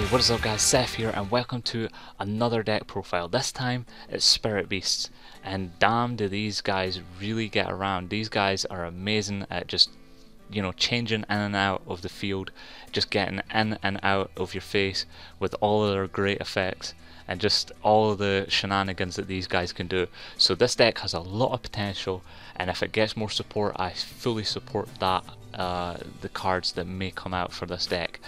Hey, what is up guys, Seth here and welcome to another deck profile. This time it's Spirit Beasts, and damn do these guys really get around. These guys are amazing at just, changing in and out of the field, just getting in and out of your face with all of their great effects and just all of the shenanigans that these guys can do. So this deck has a lot of potential, and if it gets more support, I fully support that, the cards that may come out for this deck.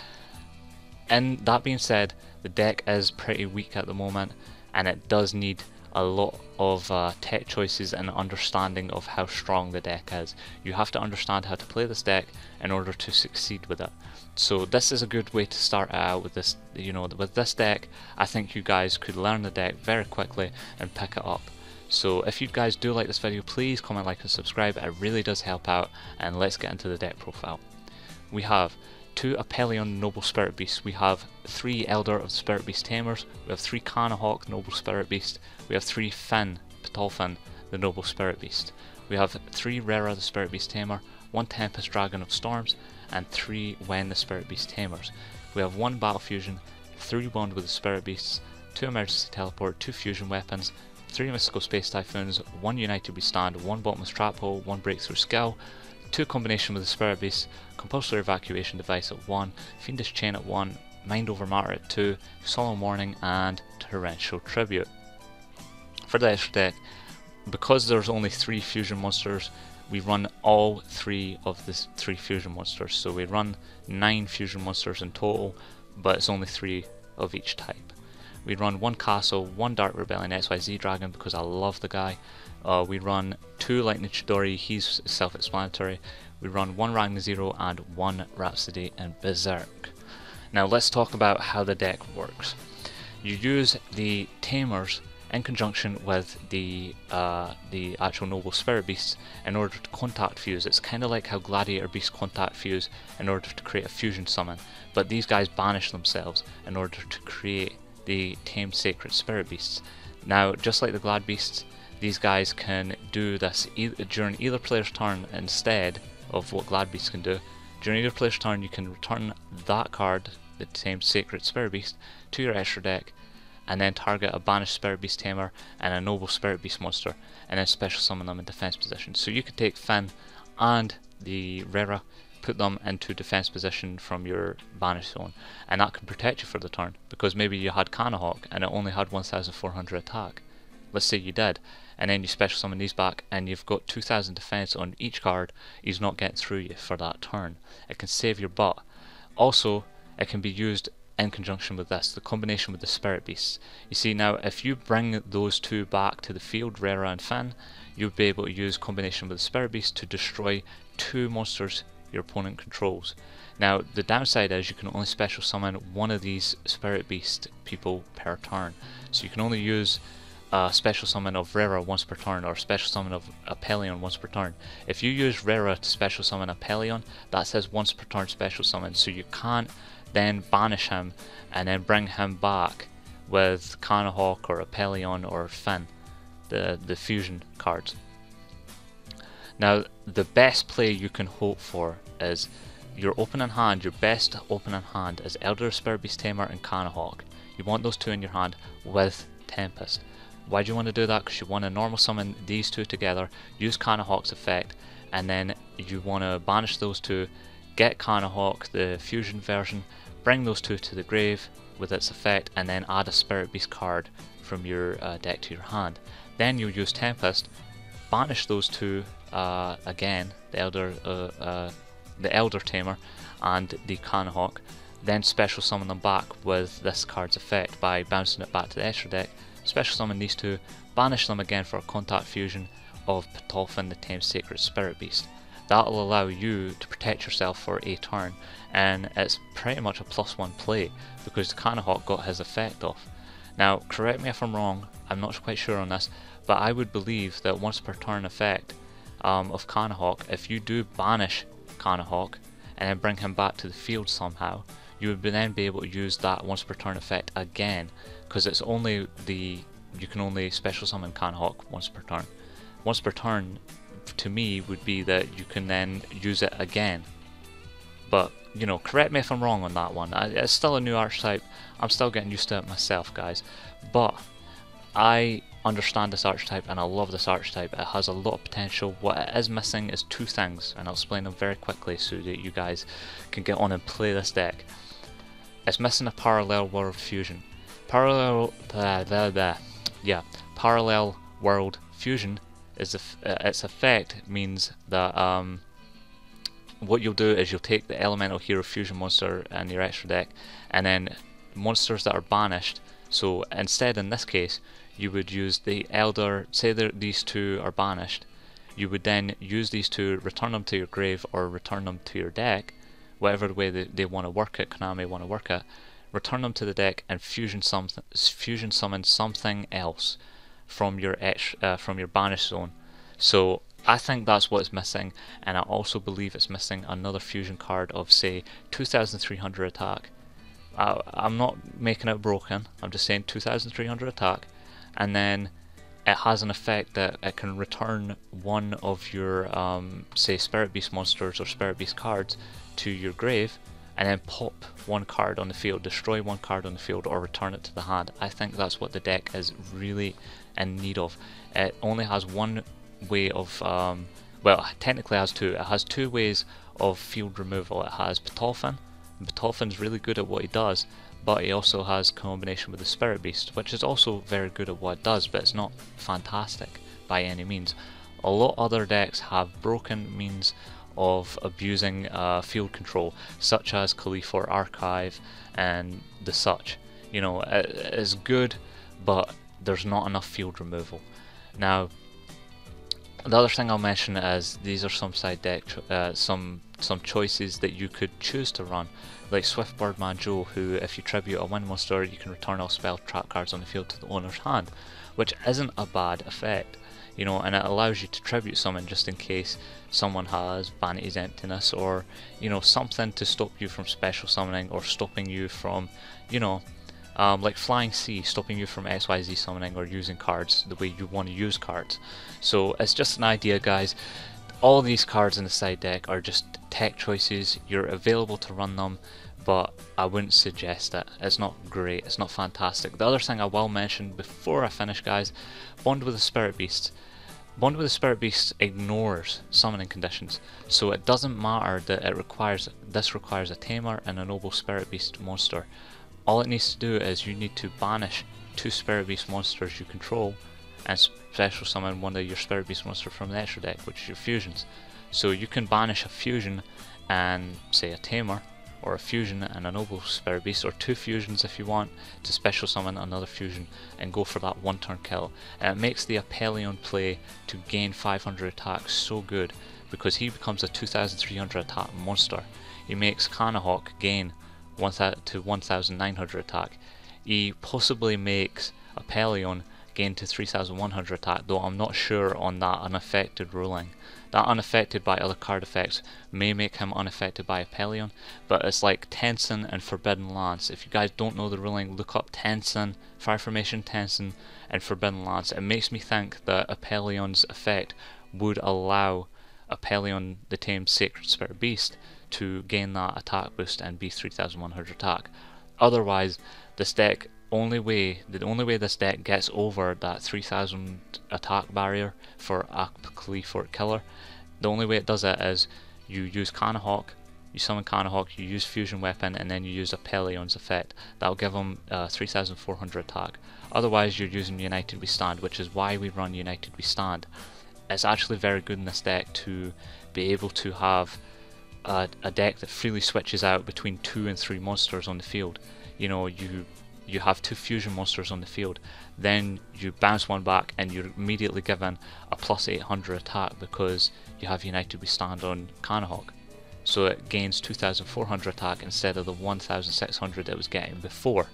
And that being said, the deck is pretty weak at the moment, and it does need a lot of tech choices and understanding of how strong the deck is. You have to understand how to play this deck in order to succeed with it. So this is a good way to start out with this. With this deck, I think you guys could learn the deck very quickly and pick it up. So if you guys do like this video, please comment, like and subscribe. It really does help out, and let's get into the deck profile. We have 2 Apellion Noble Spirit Beasts, we have 3 Elder of the Spirit Beast Tamers, we have 3 Canahawk Noble Spirit Beast, we have 3 Finn, Petolfin the Noble Spirit Beast, we have 3 Rera the Spirit Beast Tamer, 1 Tempest Dragon of Storms, and 3 Wen the Spirit Beast Tamers. We have 1 Battle Fusion, 3 Bond with the Spirit Beasts, 2 Emergency Teleport, 2 Fusion Weapons, 3 Mystical Space Typhoons, 1 United We Stand, 1 Bottomless Trap Hole, 1 Breakthrough Skill, 2 Combination with the Spirit Beast, Compulsory Evacuation Device at 1, Fiendish Chain at 1, Mind Over Matter at 2, Solemn Warning, and Torrential Tribute. For the extra deck, because there's only 3 fusion monsters, we run all 3 of the 3 fusion monsters. So we run 9 fusion monsters in total, but it's only 3 of each type. We run 1 Castle, 1 Dark Rebellion XYZ Dragon because I love the guy. We run 2 Lightning Chidori, he's self-explanatory. We run 1 Ragnar Zero and 1 Rhapsody and Berserk. Now let's talk about how the deck works. You use the Tamers in conjunction with the actual Noble Spirit Beasts in order to contact fuse. It's kind of like how Gladiator Beasts contact fuse in order to create a fusion summon, but these guys banish themselves in order to create the tamed sacred spirit beasts. Now, just like the Glad Beasts, these guys can do this during either player's turn instead of what Glad Beasts can do. During either player's turn, you can return that card, the tamed sacred spirit beast, to your extra deck, and then target a banished spirit beast tamer and a noble spirit beast monster, and then special summon them in defense position. So you could take Finn and the Rera, put them into defense position from your banish zone, and that can protect you for the turn, because maybe you had Canahawk and it only had 1400 attack. Let's say you did, and then you special summon these back and you've got 2000 defense on each card. He's not getting through you for that turn. It can save your butt. Also, it can be used in conjunction with this, the combination with the Spirit Beasts. You see, now if you bring those 2 back to the field, Rera and Finn, you'll be able to use combination with the Spirit Beast to destroy 2 monsters your opponent controls. Now the downside is you can only special summon 1 of these Spirit Beast people per turn, so you can only use a special summon of Rera once per turn, or a special summon of Apellion once per turn. If you use Rera to special summon Apellion, that says once per turn special summon, so you can't then banish him and then bring him back with Canahawk or Apellion or Finn, the fusion cards. Now the best play you can hope for is your opening hand. Your best opening hand is Elder Spirit Beast Tamer and Canahawk. You want those 2 in your hand with Tempest. Why do you want to do that? Because you want to normal summon these 2 together, use Canahawk's effect, and then you want to banish those 2, get Canahawk, the fusion version, bring those 2 to the grave with its effect, and then add a Spirit Beast card from your deck to your hand. Then you use Tempest, banish those 2 again, the Elder Tamer and the Canahawk, then special summon them back with this card's effect by bouncing it back to the extra deck, special summon these 2, banish them again for a contact fusion of Petolfin the tamed sacred spirit beast. That will allow you to protect yourself for a turn, and it's pretty much a +1 play because the Canahawk got his effect off. Now correct me if I'm wrong, I'm not quite sure on this, but I would believe that once per turn effect of Canahawk, if you do banish Canahawk and then bring him back to the field somehow, you would then be able to use that once per turn effect again, because it's only you can only special summon Canahawk once per turn. Once per turn to me would be that you can then use it again, but you know, correct me if I'm wrong on that one. It's still a new archetype. I'm still getting used to it myself, guys. But I understand this archetype and I love this archetype. It has a lot of potential. What it is missing is two things, and I'll explain them very quickly so that you guys can get on and play this deck. It's missing a parallel world fusion. Parallel world fusion is its effect means that what you'll do is you'll take the elemental hero fusion monster in your extra deck, and then monsters that are banished. So instead, in this case, you would use the elder. Say that these two are banished, you would then use these two, return them to your grave or return them to your deck, whatever way they want to work it, Konami want to work it. Return them to the deck and fusion summon something else from your banish zone. So I think that's what's missing, and I also believe it's missing another fusion card of, say, 2300 attack. I'm not making it broken, I'm just saying 2300 attack, and then it has an effect that it can return one of your say Spirit Beast monsters or Spirit Beast cards to your grave, and then pop one card on the field, destroy one card on the field, or return it to the hand. I think that's what the deck is really in need of. It only has one way of, well, technically it has two. It has two ways of field removal. It has Ptolfin. Ptolfin's really good at what he does, but he also has combination with the Spirit Beast, which is also very good at what it does, but it's not fantastic by any means. A lot of other decks have broken means of abusing field control, such as Khalifor Archive and the such. You know, it's good, but there's not enough field removal. Now, the other thing I'll mention is these are some side deck, some choices that you could choose to run, like Swift Birdman Joe, who, if you tribute a wind monster, you can return all spell trap cards on the field to the owner's hand, which isn't a bad effect, you know, and it allows you to tribute summon just in case someone has Vanity's Emptiness, or, you know, something to stop you from special summoning, or stopping you from, you know, like Flying Sea, stopping you from XYZ summoning or using cards the way you want to use cards. So it's just an idea, guys. All these cards in the side deck are just tech choices. You're available to run them, but I wouldn't suggest it. It's not great, it's not fantastic. The other thing I will mention before I finish, guys, Bond with the Spirit Beast. Bond with the Spirit Beast ignores summoning conditions, so it doesn't matter that this requires a Tamer and a Noble Spirit Beast monster. All it needs to do is you need to banish two Spirit Beast monsters you control and special summon one of your Spirit Beast monsters from the extra deck, which is your fusions. So you can banish a fusion and, say, a Tamer, or a fusion and a Noble Spirit Beast, or two fusions if you want, to special summon another fusion and go for that one turn kill. And it makes the Apelion play to gain 500 attack so good, because he becomes a 2300 attack monster. He makes Kanahawk gain to 1900 attack. He possibly makes Apelion gain to 3100 attack, though I'm not sure on that unaffected ruling. That unaffected by other card effects may make him unaffected by Apelion, but it's like Tensin and Forbidden Lance. If you guys don't know the ruling, look up Tensin, Fire Formation Tensin and Forbidden Lance. It makes me think that Apelion's effect would allow Apelion, the tamed Sacred Spirit Beast, to gain that attack boost and be 3100 attack. Otherwise, this deck, the only way this deck gets over that 3000 attack barrier for a Khalifor killer, the only way it does it is you use Kanahawk, you summon Kanahawk, you use Fusion Weapon, and then you use Apelion's effect. That'll give him 3400 attack. Otherwise, you're using United We Stand, which is why we run United We Stand. It's actually very good in this deck to be able to have a deck that freely switches out between 2 and 3 monsters on the field. You know, you have 2 fusion monsters on the field, then you bounce one back and you're immediately given a plus 800 attack because you have United We Stand on Kanahawk. So it gains 2400 attack instead of the 1600 it was getting before.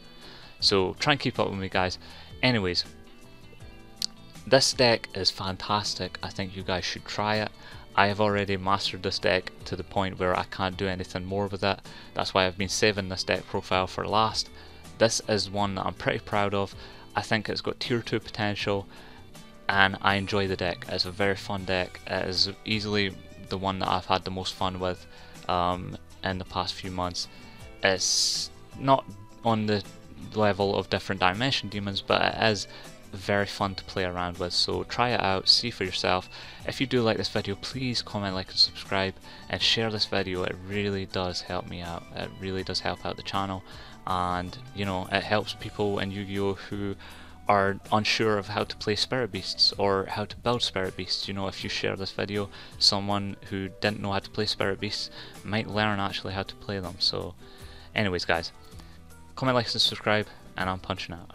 So try and keep up with me, guys. Anyways, this deck is fantastic. I think you guys should try it. I have already mastered this deck to the point where I can't do anything more with it. That's why I've been saving this deck profile for last. This is one that I'm pretty proud of. I think it's got tier 2 potential and I enjoy the deck. It's a very fun deck. It is easily the one that I've had the most fun with. in the past few months. It's not on the level of different dimension demons, but it is very fun to play around with, so try it out, see for yourself. If you do like this video, please comment, like and subscribe, and share this video. It really does help me out, it really does help out the channel, and you know, it helps people in Yu-Gi-Oh who are unsure of how to play spirit beasts or how to build spirit beasts. You know, if you share this video, someone who didn't know how to play spirit beasts might learn actually how to play them. So anyways guys, comment, like and subscribe, and I'm punching out.